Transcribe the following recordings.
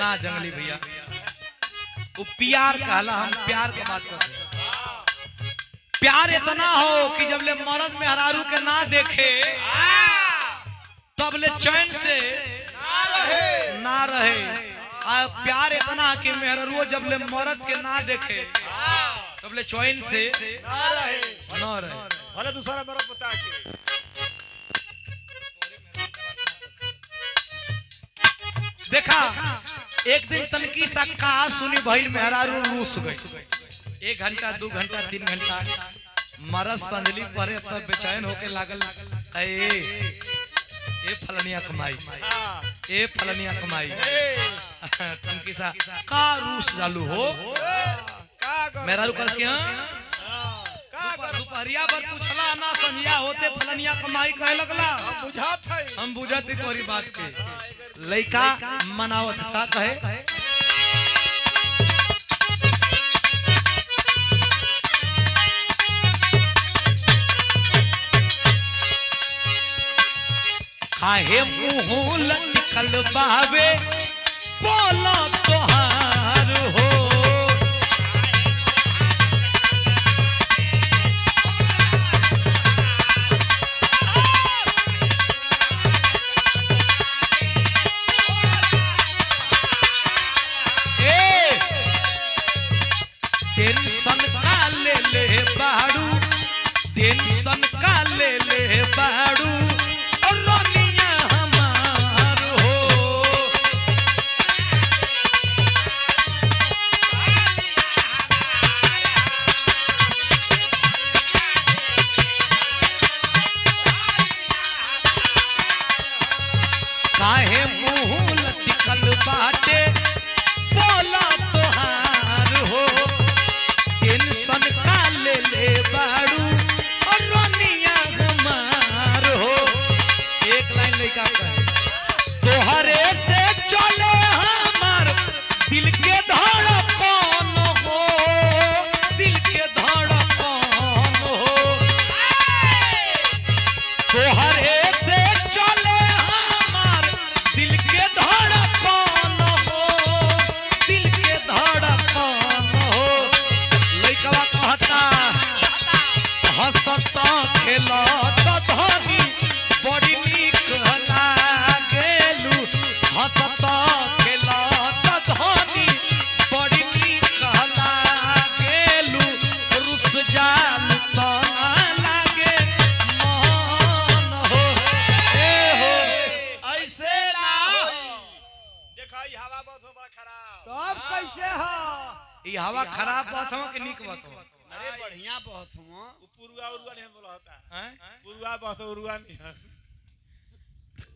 ना जंगली भैया वो प्यार कहला। हम प्यार की बात करते हैं। प्यार इतना हो कि जब ले मर्द मेहरारू के ना देखे तब ले चैन से ना रहे। प्यार इतना कि मेहरारू जब ले मर्द के ना देखे तब ले चैन से ना रहे। भले दूसरा मर्द बता के देखा एक दिन तनकी सा कहा सुनी भइल मेहरारू रूस गई। 1 घंटा 2 घंटा 3 घंटा मरद संजली परे तब बेचैन होके लागल। ए फलनिया कमाई ए फलनिया कमाई तनकी सा का रूस चालू हो मेहरारू कर के दोपहरिया पर पूछला ना संजिया होते फलनिया कमाई कहे लगला। हम बुझाते तोरी बात के लइका मनावत का कहे काहे मुंह लटकल बावे बोला तोहार हो। टेंशन का ले बाड़ू टेंशन का ले बाड़ू रोनिया हमार हो। काहे मुंह लटकल बाटे बोला तोहार हो। टेंशन का ले बाड़ू और रोनिया हमार हो। एक लाइन लइका कहे तोहरे से चले हमार दिल के धड़कन हो। दिल के धड़कन हो तोहरे से चले हमार दिल के धड़कन हो। दिल के धड़कन हो लइकवा कहता हंसता खेलत धनी बड़ी नीक लागेलू। हंसता खेलत धनी बड़ी नीक लागेलू। रुस जाल तो ना लागे मन हो ए हो ऐसे ना देखा ई हवा बहुत हो बड़ा खराब तब कैसे हो ई हवा खराब बात हो कि नीक बात हो। अरे बढ़िया बहुत हो पुरुआ उरुआ नहीं बोला होता हैं पुरुआ बहुत उरुआ नहीं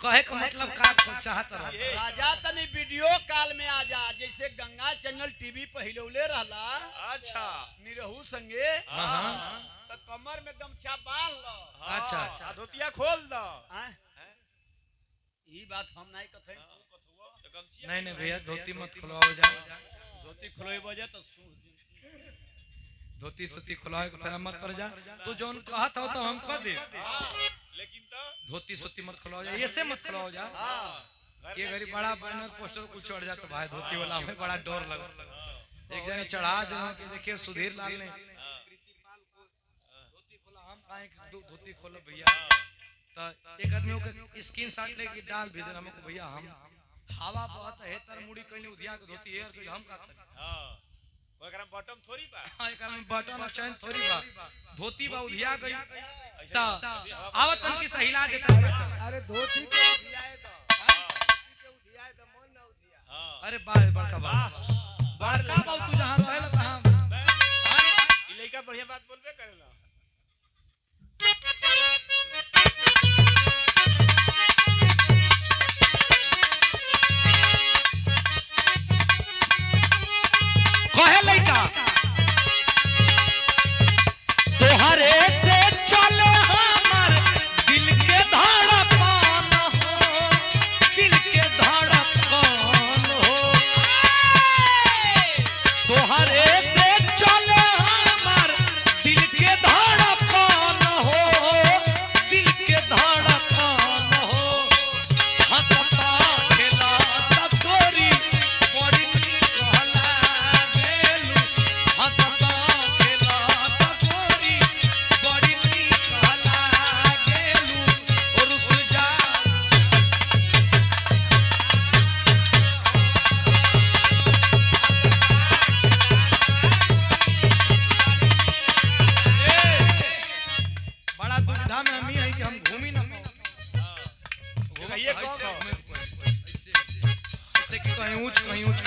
कहे का मतलब का चाहत रहा। राजा तनी वीडियो कॉल में आ जा जैसे गंगा चैनल टीवी पहिलौले रहला। अच्छा निरहू संगे हां तो कमर में गमछा बांध लो। अच्छा धोतिया खोल दो ई बात हम नहीं कहते नहीं भैया धोती मत खुलवाओ जा। धोती खुलवे बजे तो धोती सूती खुलवाए के फिर मत पर जा। तू जोन कहत हो तो हम कह दे लेकिन तो धोती सूती मत खुलवाओ जा। ऐसे मत खुलवाओ जा। ये गरीब बड़ा बैनर पोस्टर कुछ चढ़ जा तो भाई धोती वाला में बड़ा डर लगा। एक जने चढ़ा देना कि देखिए सुधीर लाल ने धोती खोला हम काहे धोती खोलो भैया। तो एक आदमी के स्क्रीनशॉट लेके डाल भी देना हमको भैया हम हवा बहुत है तर मुड़ी कहीं उधिया के धोती एयर कहीं हम का करी। हां ओकरा बटन थोड़ी बा एकरा में बटन और चैन थोड़ी बा धोती बा उधिया गई त आवत तनकी सहिला देता है। अरे धोती के उधियाए दो मन ना उधिया। अरे बाल बड़का बाल बड़का बाल तू जहां रहेला तहां ई लइका बढ़िया बात बोलबे करेला। कहे लइका तोहरे से चले हमार दिल के धड़कन हो। दिल के धड़कन हो तोहरे से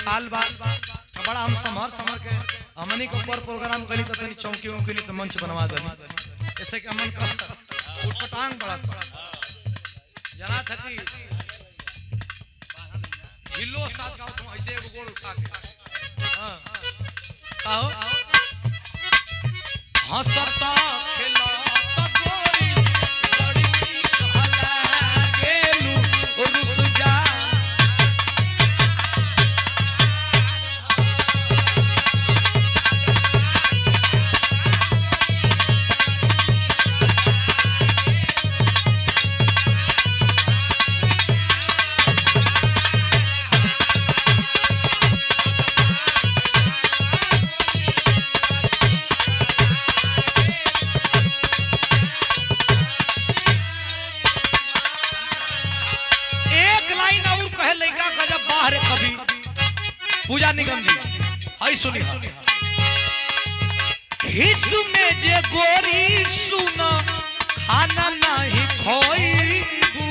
खाल बा बड़ा हम समर के हमनी के ऊपर प्रोग्राम करी त तनी चौकी उकी नहीं त मंच बनवा दनी ऐसे के मन का उठपटांग बड़ा जना थकी झिल्लो साथ गाओ तुम ऐसे एगो गोड़ उठा के हां आओ हंसता खेलता गोरी बड़ी भला गेलू रुस जा पूजा निगम जी हई सुनी हिस में जे गोरी सुन खाना नहीं खोईबू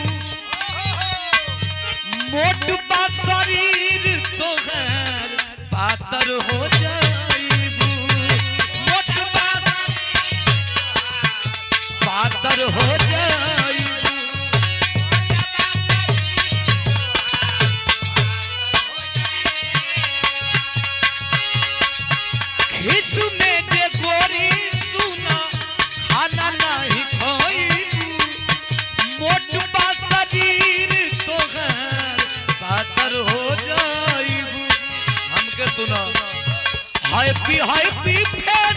मोट बा शरीर तो गैर पातर हो जाईबू मोट बा पातर हो जाईबू में जे गोरी सुना खाना नहीं खोईबू मोट बा शरीर तो गैर पातर हो जाईबू हमके सुना हैप्पी हैप्पी फेस